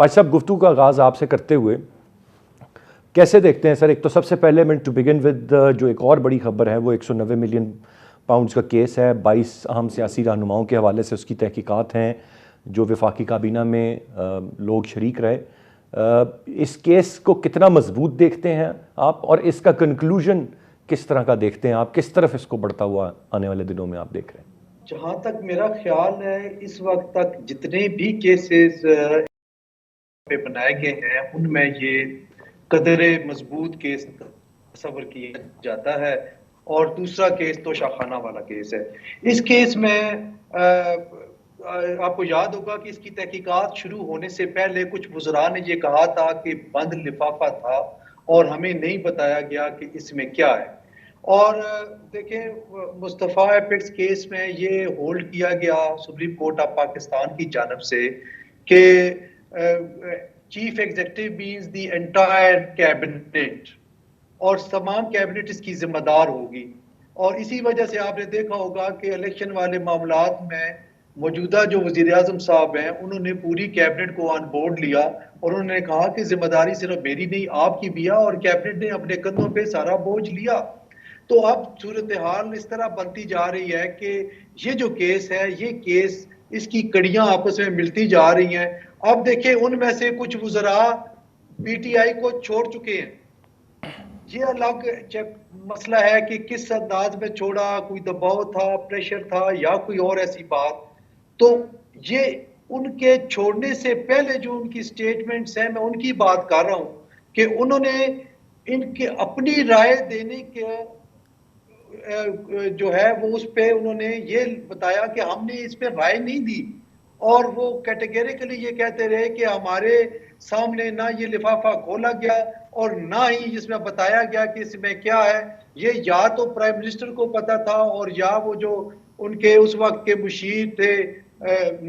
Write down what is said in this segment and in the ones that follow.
پاش صاحب گفتگو کا آغاز آپ سے کرتے ہوئے کیسے دیکھتے ہیں سر؟ ایک تو سب سے پہلے میں ٹو بگن ود جو ایک اور بڑی خبر ہے وہ 190 ملین پاؤنڈز کا کیس ہے، 22 اہم سیاسی رہنماؤں کے حوالے سے اس کی تحقیقات ہیں جو وفاقی کابینہ میں لوگ شریک رہے. اس کیس کو کتنا مضبوط دیکھتے ہیں آپ، اور اس کا کنکلوژن کس طرح کا دیکھتے ہیں آپ؟ کس طرف اس کو بڑھتا ہوا آنے والے دنوں میں آپ دیکھ رہے ہیں؟ جہاں تک میرا خیال ہے اس وقت تک جتنے بھی کیسز پہ بنائے گئے ہیں ان میں یہ قدر مضبوط کیس تصور کیا جاتا ہے. اور دوسرا کیس تو شاخانہ والا کیس ہے. اس کیس میں آپ کو یاد ہوگا کہ اس کی تحقیقات شروع ہونے سے پہلے کچھ وزراء نے یہ کہا تھا کہ بند لفافہ تھا اور ہمیں نہیں بتایا گیا کہ اس میں کیا ہے. اور دیکھیں مصطفیٰ ایپیکس کیس میں یہ ہولڈ کیا گیا سپریم کورٹ آف پاکستان کی جانب سے کہ chief executive means the entire cabinet اور تمام کیبنٹ اس کی ذمہ دار ہوگی. اور اسی وجہ سے آپ نے دیکھا ہوگا کہ الیکشن والے معاملات میں موجودہ جو وزیر اعظم صاحب ہیں انہوں نے پوری کیبنٹ کو آن بورڈ لیا اور انہوں نے کہا کہ ذمہ داری صرف میری نہیں آپ کی بھی ہے، اور کیبنٹ نے اپنے کندھوں پہ سارا بوجھ لیا. تو اب صورتحال اس طرح بنتی جا رہی ہے کہ یہ جو کیس ہے یہ کیس اس کی کڑیاں آپس میں ملتی جا رہی ہیں. اب دیکھیں ان میں سے کچھ وزراء پی ٹی آئی کو چھوڑ چکے ہیں. یہ الگ مسئلہ ہے کہ کس انداز میں چھوڑا، کوئی دباؤ تھا، پریشر تھا یا کوئی اور ایسی بات. تو یہ ان کے چھوڑنے سے پہلے جو ان کی سٹیٹمنٹس ہیں میں ان کی بات کر رہا ہوں کہ انہوں نے ان کے اپنی رائے دینے کے جو ہے وہ اس پہ انہوں نے یہ بتایا کہ ہم نے اس پہ رائے نہیں دی، اور وہ کیٹیگریکلی یہ کہتے رہے کہ ہمارے سامنے نہ یہ لفافہ کھولا گیا اور نہ ہی اس میں بتایا گیا کہ اس میں کیا ہے. یہ یا تو پرائم منسٹر کو پتا تھا اور یا وہ جو ان کے اس وقت کے مشیر تھے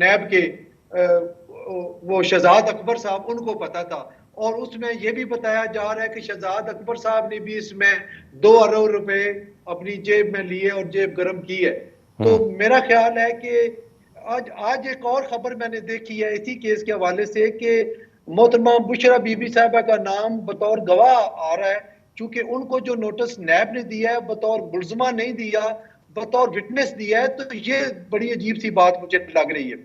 نیب کے وہ شہزاد اکبر صاحب ان کو پتا تھا. اور اس میں یہ بھی بتایا جا رہا ہے کہ شہزاد اکبر صاحب نے بھی اس میں 2 ارب روپے اپنی جیب میں لیے اور جیب گرم کی ہے. تو میرا خیال ہے کہ آج ایک اور خبر میں نے دیکھی ہے اسی کیس کے حوالے سے کہ محترمہ بشرا بی بی صاحبہ کا نام بطور گواہ آ رہا ہے، چونکہ ان کو جو نوٹس نیب نے دیا ہے بطور ملزمہ نہیں دیا، بطور وٹنس دیا ہے. تو یہ بڑی عجیب سی بات مجھے لگ رہی ہے.